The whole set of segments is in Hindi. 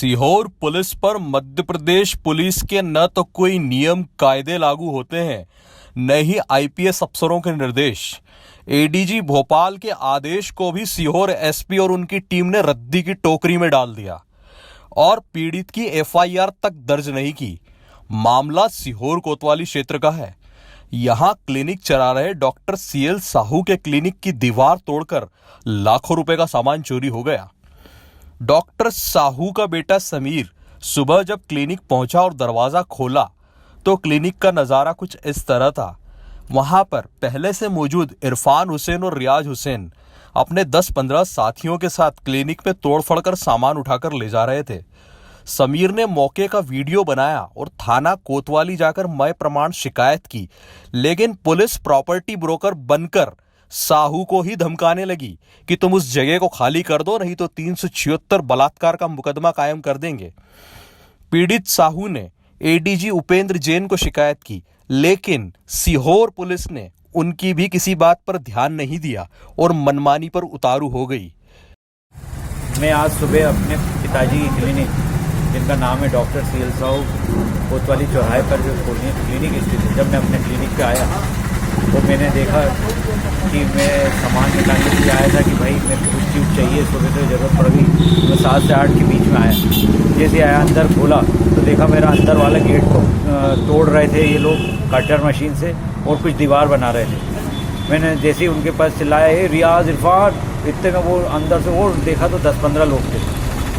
सीहोर पुलिस पर मध्य प्रदेश पुलिस के न तो कोई नियम कायदे लागू होते हैं, न ही आईपीएस अफसरों के निर्देश। एडीजी भोपाल के आदेश को भी सीहोर एसपी और उनकी टीम ने रद्दी की टोकरी में डाल दिया और पीड़ित की एफआईआर तक दर्ज नहीं की। मामला सीहोर कोतवाली क्षेत्र का है। यहां क्लिनिक चला रहे डॉक्टर सीएल साहू के क्लिनिक की दीवार तोड़कर लाखों रुपए का सामान चोरी हो गया। डॉक्टर साहू का बेटा समीर सुबह जब क्लिनिक पहुंचा और दरवाजा खोला तो क्लिनिक का नजारा कुछ इस तरह था। वहां पर पहले से मौजूद इरफान हुसैन और रियाज हुसैन अपने 10-15 साथियों के साथ क्लिनिक में तोड़फोड़ कर सामान उठाकर ले जा रहे थे। समीर ने मौके का वीडियो बनाया और थाना कोतवाली जाकर मय प्रमाण शिकायत की, लेकिन पुलिस प्रॉपर्टी ब्रोकर बनकर साहू को ही धमकाने लगी कि तुम उस जगह को खाली कर दो, नहीं तो 376 बलात्कार का मुकदमा कायम कर देंगे। पीड़ित साहू ने एडीजी उपेंद्र जैन को शिकायत की, लेकिन सीहोर पुलिस ने उनकी भी किसी बात पर ध्यान नहीं दिया और मनमानी पर उतारू हो गई। मैं आज सुबह अपने पिताजी की क्लिनिक, जिनका नाम है डॉक्टर सीएल साहू, कोतवाली चौराहे पर जो क्लिनिक स्थित है, जब मैं अपने क्लिनिक पे आया तो मैंने देखा कि मैं सामान निकालने के लिए आया था कि भाई मेरे को कुछ चीज़ चाहिए, सुबह से ज़रूरत पड़ गई। मैं 7 से 8 के बीच में आया। जैसे आया अंदर खोला तो देखा मेरा अंदर वाला गेट को तोड़ रहे थे ये लोग कटर मशीन से और कुछ दीवार बना रहे थे। मैंने जैसे ही उनके पास चिल्लाया, ए रियाज, इरफान, इतने में वो अंदर से वो देखा तो 10-15 लोग थे।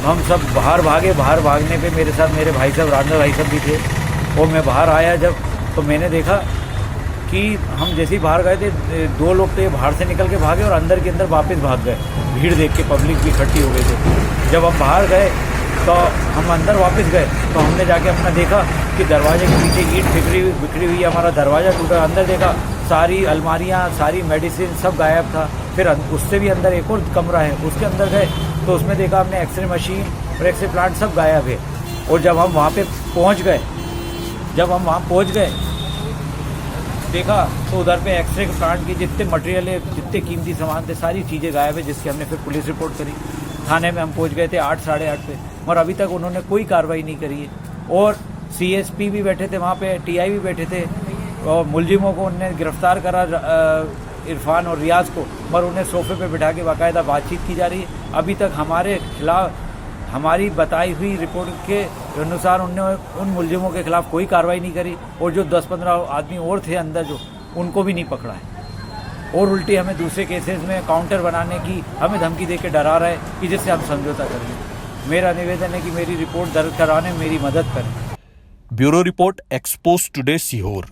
हम सब बाहर भागे। बाहर भागने पे मेरे साथ मेरे भाई साहब, रांझा भाई साहब भी थे। और मैं बाहर आया जब, तो मैंने देखा कि हम जैसे ही बाहर गए थे, 2 लोग तो ये बाहर से निकल के भागे और अंदर के अंदर वापस भाग गए। भीड़ देख के पब्लिक भी इकट्ठी हो गई थी। जब हम बाहर गए तो हम अंदर वापस गए तो हमने जाके अपना देखा कि दरवाजे के पीछे ईंट बिखरी हुई, हमारा दरवाज़ा टूटा। अंदर देखा सारी अलमारियाँ, सारी मेडिसिन सब गायब था। फिर उससे भी अंदर एक और कमरा है, उसके अंदर गए तो उसमें देखा हमने एक्सरे मशीन और एक्सरे प्लांट सब गायब है। और जब हम वहाँ पहुँच गए देखा तो उधर पे एक्सरे के प्लांट की जितने मटेरियल है, जितने कीमती सामान थे, सारी चीज़ें गायब है, जिसकी हमने फिर पुलिस रिपोर्ट करी। थाने में हम पहुंच गए थे 8 साढ़े 8 पे, और अभी तक उन्होंने कोई कार्रवाई नहीं करी है। और सीएसपी भी बैठे थे वहाँ पे, टीआई भी बैठे थे और मुलजिमों को उन्होंने गिरफ्तार करा, इरफान और रियाज को, मगर उन्हें सोफे पे बिठा के बाकायदा बातचीत की जा रही है। अभी तक हमारे खिलाफ, हमारी बताई हुई रिपोर्ट के अनुसार उन मुलजिमों के खिलाफ कोई कार्रवाई नहीं करी। और जो 10-15 आदमी और थे अंदर जो, उनको भी नहीं पकड़ा है। और उल्टी हमें दूसरे केसेस में काउंटर बनाने की हमें धमकी दे के डरा रहा है कि जिससे हम समझौता कर लें। मेरा निवेदन है कि मेरी रिपोर्ट दर्ज कराने में मेरी मदद करें। Bureau report, expose today Sehore.